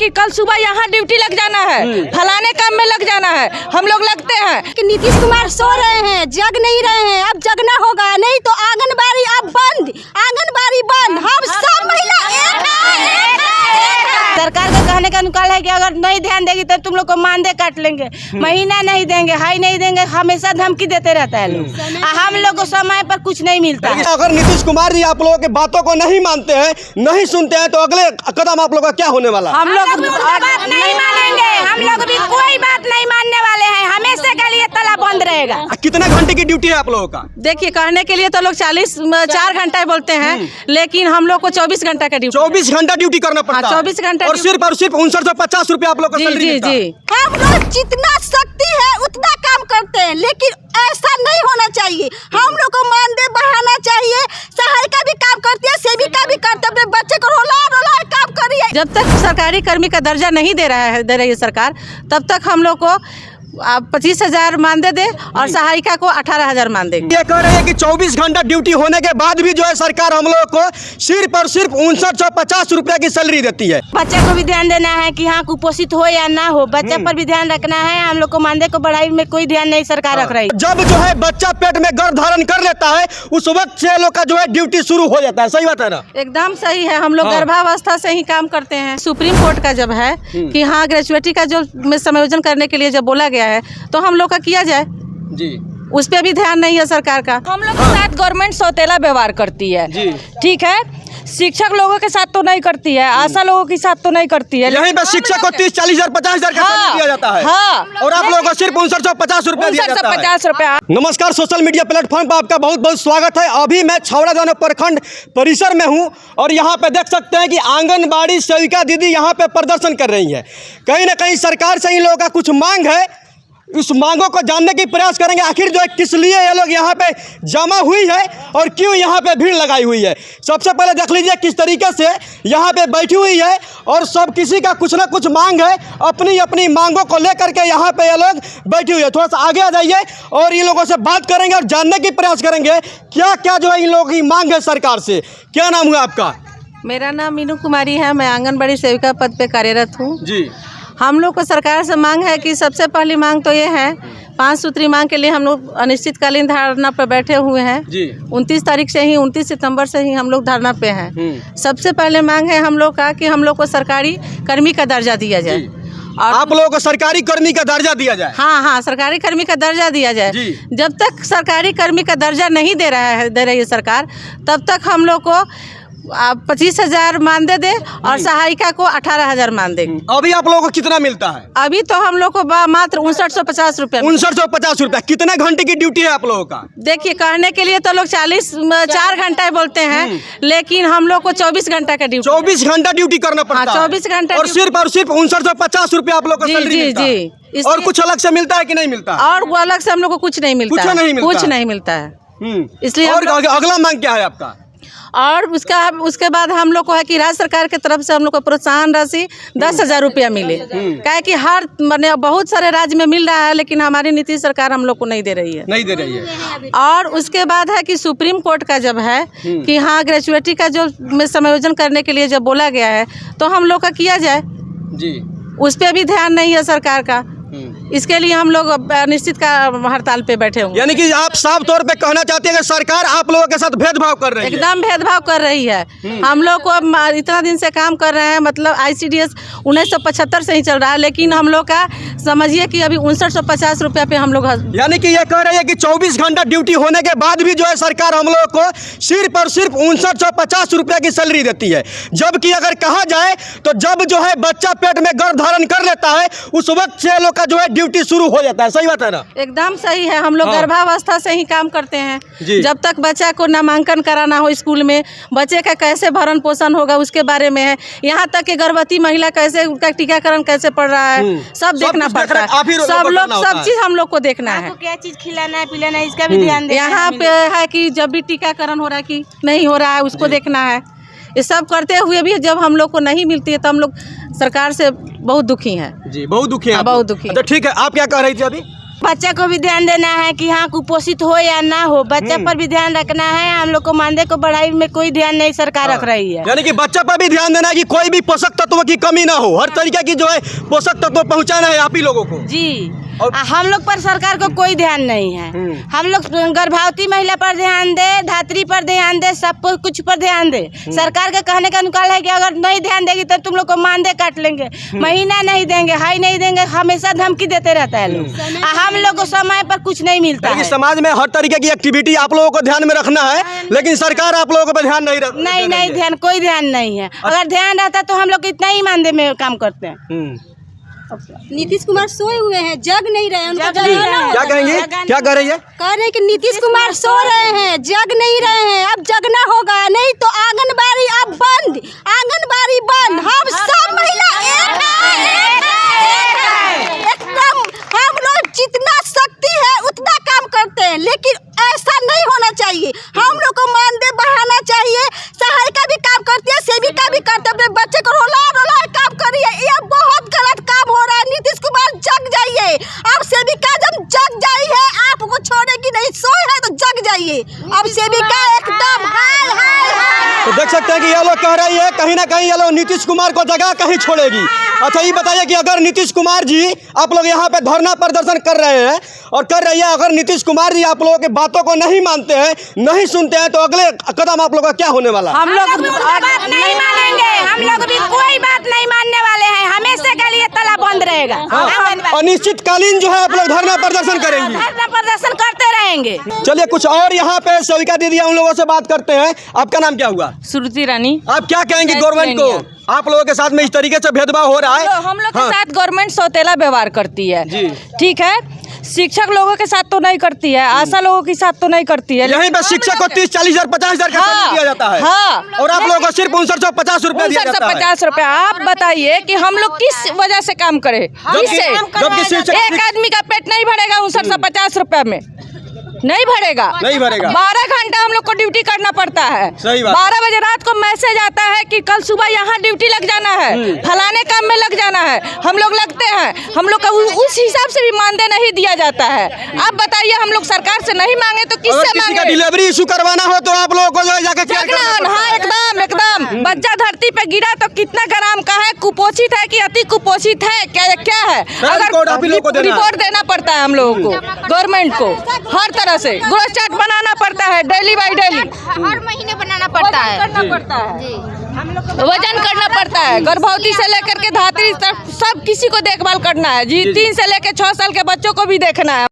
कि कल सुबह यहाँ ड्यूटी लग जाना है, फलाने काम में लग जाना है, हम लोग लगते हैं कि नीतीश कुमार सो रहे हैं, जग नहीं रहे हैं, अब जगना होगा, नहीं तो आंगनबाड़ी अब बंद, आंगनबाड़ी बंद, हम सब महिला एक हैं। सरकार का कहने का निकाल है कि अगर नहीं ध्यान देगी तो तुम लोग को मानदेय काट लेंगे, महीना नहीं देंगे, हाई नहीं देंगे, हमेशा धमकी देते रहता है लोग। हम लोग को समय पर कुछ नहीं मिलता है। अगर नीतीश कुमार जी आप लोगों की बातों को नहीं मानते हैं, नहीं सुनते हैं, तो अगले कदम आप लोगों का क्या होने वाला? हम लोग बात नहीं मानेंगे, हम लोग भी कोई बात नहीं मानने वाले हैं, हमेशा के लिए ताला बंद रहेगा। कितने घंटे की ड्यूटी है आप लोगों का? देखिए, कहने के लिए तो लोग 4 घंटा बोलते हैं, लेकिन हम लोग को 24 घंटा का ड्यूटी, 24 घंटा ड्यूटी करना पड़ता है। 24 घंटा और सिर्फ 5950 रुपया आप लोग को सैलरी मिलता है। हम लोग जितना शक्ति है उतना काम करते हैं, लेकिन ऐसा नहीं होना चाहिए। हम लोग को मानदेय बढ़ाना चाहिए, सहायिका भी काम करती है, सेविका भी करते हैं, अपने बच्चे को रोला काम करिए। जब तक सरकारी कर्मी का दर्जा नहीं दे रही है सरकार, तब तक हम लोग को 25,000 मानदेय दे और सहायिका को 18,000 मानदेय। ये कह रहे हैं कि 24 घंटा ड्यूटी होने के बाद भी जो है सरकार हम लोग को सिर्फ और सिर्फ 5950 रुपया की सैलरी देती है। बच्चे को भी ध्यान देना है कि हाँ कुपोषित हो या ना हो, बच्चे पर भी ध्यान रखना है। हम लोग को मानदेय को बढ़ाई में कोई ध्यान नहीं सरकार रख रही। जब जो है बच्चा पेट में गर्भ धारण कर लेता है, उस वक्त से लोग का जो है ड्यूटी शुरू हो जाता है। सही बात है ना? एकदम सही है। हम लोग गर्भावस्था से ही काम करते हैं। सुप्रीम कोर्ट का जब है कि हाँ ग्रेजुएटी का जो समायोजन करने के लिए जब बोला गया है, तो हम लोग का किया जाए जी, उस पर भी ध्यान नहीं है सरकार का। हम लोग के साथ गवर्नमेंट सौतेला व्यवहार करती है जी, ठीक है। शिक्षक लोगों के साथ तो नहीं करती है, आशा लोगों के साथ तो नहीं करती है। यहीं पे शिक्षक को 30-40 हजार 50 हजार का सैलरी दिया जाता है। और आप लोगों को सिर्फ 5950 रुपया दिया जाता है। 50 रुपया। नमस्कार, सोशल मीडिया प्लेटफॉर्म पर आपका बहुत बहुत स्वागत है। अभी मैं छौड़ादानो प्रखंड परिसर में हूं और यहां पे देख सकते हैं कि आंगनबाड़ी सेविका दीदी यहां पे प्रदर्शन कर रही है। कहीं ना कहीं सरकार से इन लोगों का कुछ मांग है, इस मांगों को जानने की प्रयास करेंगे। आखिर जो है किस लिए ये लोग यहाँ पे जमा हुई है और क्यों यहाँ पे भीड़ लगाई हुई है। सबसे पहले देख लीजिए किस तरीके से यहाँ पे बैठी हुई है और सब किसी का कुछ ना कुछ मांग है, अपनी अपनी मांगों को लेकर के यहाँ पे ये लोग बैठी हुई है। थोड़ा सा आगे आ जाइए और इन लोगों से बात करेंगे और जानने की प्रयास करेंगे क्या क्या जो है इन लोगों की मांग है सरकार से। क्या नाम हुआ आपका? मेरा नाम मीनू कुमारी है, मैं आंगनबाड़ी सेविका पद पे कार्यरत हूँ जी। हम लोग को सरकार से मांग है कि सबसे पहली मांग तो ये है, 5 सूत्री मांग के लिए हम लोग अनिश्चितकालीन धरना पर बैठे हुए हैं जी। 29 तारीख से ही, 29 सितंबर से ही हम लोग धरना पे हैं। सबसे पहले मांग है हम लोग का कि हम लोग को सरकारी कर्मी का दर्जा दिया जाए। और आप लोगों को सरकारी कर्मी का दर्जा दिया जाए? हाँ, सरकारी कर्मी का दर्जा दिया जाए। जब तक सरकारी कर्मी का दर्जा नहीं दे रही है सरकार, तब तक हम लोग को 25,000 मानदेय दे और सहायिका को 18,000 मानदेय। अभी आप लोगों को कितना मिलता है? अभी तो हम लोग को मात्र 5950 रुपया। 5950 रुपया। कितने घंटे की ड्यूटी है आप लोगों का? देखिए, कहने के लिए तो लोग 4 घंटा बोलते हैं, लेकिन हम लोग को 24 घंटा का ड्यूटी, 24 घंटा ड्यूटी करना पड़ता है। 24 घंटा और सिर्फ 5950 रुपया आप लोग को सैलरी मिलता है। और कुछ अलग से मिलता है कि नहीं मिलता? और वो अलग से हम लोग को कुछ नहीं मिलता, कुछ नहीं मिलता है। इसलिए और अगला मांग क्या है आपका? और उसके बाद हम लोग को है कि राज्य सरकार की तरफ से हम लोग को प्रोत्साहन राशि 10,000 रुपया मिले। क्या कि हर माने बहुत सारे राज्य में मिल रहा है, लेकिन हमारी नीतीश सरकार हम लोग को नहीं दे रही है। और उसके बाद है कि सुप्रीम कोर्ट का जब है कि हाँ ग्रेजुएटी का जो समायोजन करने के लिए जब बोला गया है, तो हम लोग का किया जाए जी, उस पर भी ध्यान नहीं है सरकार का। इसके लिए हम लोग अनिश्चित का हड़ताल पे बैठे हुए। यानी कि आप साफ तौर पे कहना चाहते हैं कि सरकार आप लोगों के साथ भेदभाव कर रही है? एकदम भेदभाव कर रही है। हम लोग को इतना दिन से काम कर रहे हैं, मतलब ICDS 1975 से ही चल रहा है, लेकिन हम लोग का समझिए कि अभी 5950 रुपया पे हम लोग। यानी कि ये कह रहे हैं कि 24 घंटा ड्यूटी होने के बाद भी जो है सरकार हम लोग को सिर्फ और सिर्फ 5950 रुपया की सैलरी देती है। जबकि अगर कहा जाए तो जब जो है बच्चा पेट में गर्भ धारण कर लेता है, उस वक्त से लोग का जो है ड्यूटी शुरू हो जाता है। सही बात है ना? एकदम सही है। हम लोग गर्भावस्था से ही काम करते हैं। जब तक बच्चा को नामांकन कराना हो स्कूल में, बच्चे का कैसे भरण पोषण होगा उसके बारे में है, यहाँ तक कि गर्भवती महिला कैसे, उनका टीकाकरण कैसे पड़ रहा है, सब देखना पड़ता है। सब चीज हम लोग को देखना है। क्या चीज खिलाना है पिलाना है, इसका भी ध्यान देना है। यहाँ पे है कि जब भी टीकाकरण हो रहा है कि नहीं हो रहा है, उसको देखना है। ये सब करते हुए भी जब हम लोग को नहीं मिलती है, तो हम लोग सरकार से बहुत दुखी हैं जी। बहुत दुखी है? बहुत दुखी। तो ठीक है, आप क्या कह रही थी अभी? बच्चे को भी ध्यान देना है कि हाँ कुपोषित हो या ना हो, बच्चे पर भी ध्यान रखना है। हम लोग को मानदेय को बढ़ाई में कोई ध्यान नहीं सरकार रख रही है। यानी कि बच्चे पर भी ध्यान देना है कि कोई भी पोषक तत्व की कमी ना हो, हर तरीके की जो है पोषक तत्व पहुंचाना है आप ही लोगों को जी। हम लोग पर सरकार को कोई ध्यान नहीं है। हम लोग गर्भवती महिला पर ध्यान दे, धात्री पर ध्यान दे, सब कुछ पर ध्यान दे। सरकार के कहने का अनुकाल है कि अगर नहीं ध्यान देगी तो तुम लोग को मानदेय काट लेंगे, महीना नहीं देंगे, हाई नहीं देंगे, हमेशा धमकी देते रहता है लोग। हम लोग को समय पर कुछ नहीं मिलता है। समाज में हर तरीके की एक्टिविटी आप लोगों को ध्यान में रखना है, लेकिन सरकार आप लोगों को ध्यान नहीं रखती। नहीं ध्यान, कोई ध्यान नहीं है। अगर ध्यान रहता तो हम लोग इतना ही मानदेय में काम करते हैं। नीतीश कुमार सोए हुए हैं, जग नहीं रहे, उनको क्या कहेंगे, क्या कह रही है? कह रहे हैं कि नीतीश कुमार सो रहे हैं, जग नहीं रहे हैं। अब जगना होगा, नहीं तो आंगनबाड़ी अब बंद, आंगनबाड़ी बंद। हम सब महिला एक है, एकदम हम लोग जितना शक्ति है उतना काम करते हैं, लेकिन ऐसा नहीं होना चाहिए। हम लोग को मानदेय बढ़ाना चाहिए। सहायिका भी काम करती है, सेविका भी करते, अपने बच्चे को रोला काम करिए। ये बहुत गलत काम हो रहा है। नीतीश कुमार जग जाइए। अब सेविका जब जग जाई है, आपको छोड़ेगी नहीं। सोए है तो जग जाइए। अब सेविका एकदम तो देख सकते हैं कि ये लोग कह रही है कहीं ना कहीं ये लोग नीतीश कुमार को जगह कहीं छोड़ेगी। अच्छा ये बताइए कि अगर नीतीश कुमार जी, आप लोग यहाँ पे धरना प्रदर्शन कर रहे हैं और कर रही है, अगर नीतीश कुमार जी आप लोगों की बातों को नहीं मानते हैं, नहीं सुनते हैं, तो अगले कदम आप लोगों का क्या होने वाला? हम लोग बात नहीं मानेंगे। हम लोग भी कोई बात नहीं मानने वाले हैं। हमेशा के लिए ताला बंद रहेगा। अनिश्चितकालीन जो है आप लोग धरना प्रदर्शन करेंगे, धरना प्रदर्शन करते रहेंगे। चलिए कुछ और यहाँ पे सेविका दीदी उन लोगों से बात करते हैं। आपका नाम क्या हुआ? श्रुति रानी। आप क्या कहेंगे गवर्नमेंट को? आप लोगों के साथ में इस तरीके से भेदभाव हो रहा है। हम लोग के साथ गवर्नमेंट सौतेला व्यवहार करती है जी। ठीक है, शिक्षक लोगों के साथ तो नहीं करती है, आशा लोगों के साथ तो नहीं करती है। यहीं पे शिक्षक को 30-40 हजार 50 हजार का सैलरी दिया जाता है। हाँ। और आप लोगों को सिर्फ 5950 रुपए दिया जाता है। 50 रुपए। आप बताइए कि हम लोग किस वजह से काम करें? एक आदमी का पेट नहीं भरेगा 5950 रुपए में, नहीं भरेगा। 12 घंटा हम लोग को ड्यूटी करना पड़ता है। सही बात। 12 बजे रात को मैसेज आता है कि कल सुबह यहाँ ड्यूटी लग जाना है, फलाने काम में लग जाना है। हम लोग लगते हैं, हम लोग का उस हिसाब से भी मानदेय नहीं दिया जाता है। आप बताइए, हम लोग सरकार से नहीं मांगे तो किससे मांगे? डिलीवरी इशू करवाना हो तो आप लोगों को जो जाके हाँ एकदम बच्चा धरती पे गिरा तो कितना ग्राम का है, कुपोषित है कि अति कुपोषित है, क्या है? अगर रिपोर्ट देना पड़ता है हम लोगों को, गवर्नमेंट को हर तरह से ग्रोथ चार्ट बनाना पड़ता है, डेली बाई डेली, हर महीने बनाना पड़ता है, वजन करना पड़ता है। गर्भवती से लेकर के धात्री तक सब किसी को देखभाल करना है जी। 3 से लेकर 6 साल के बच्चों को भी देखना है।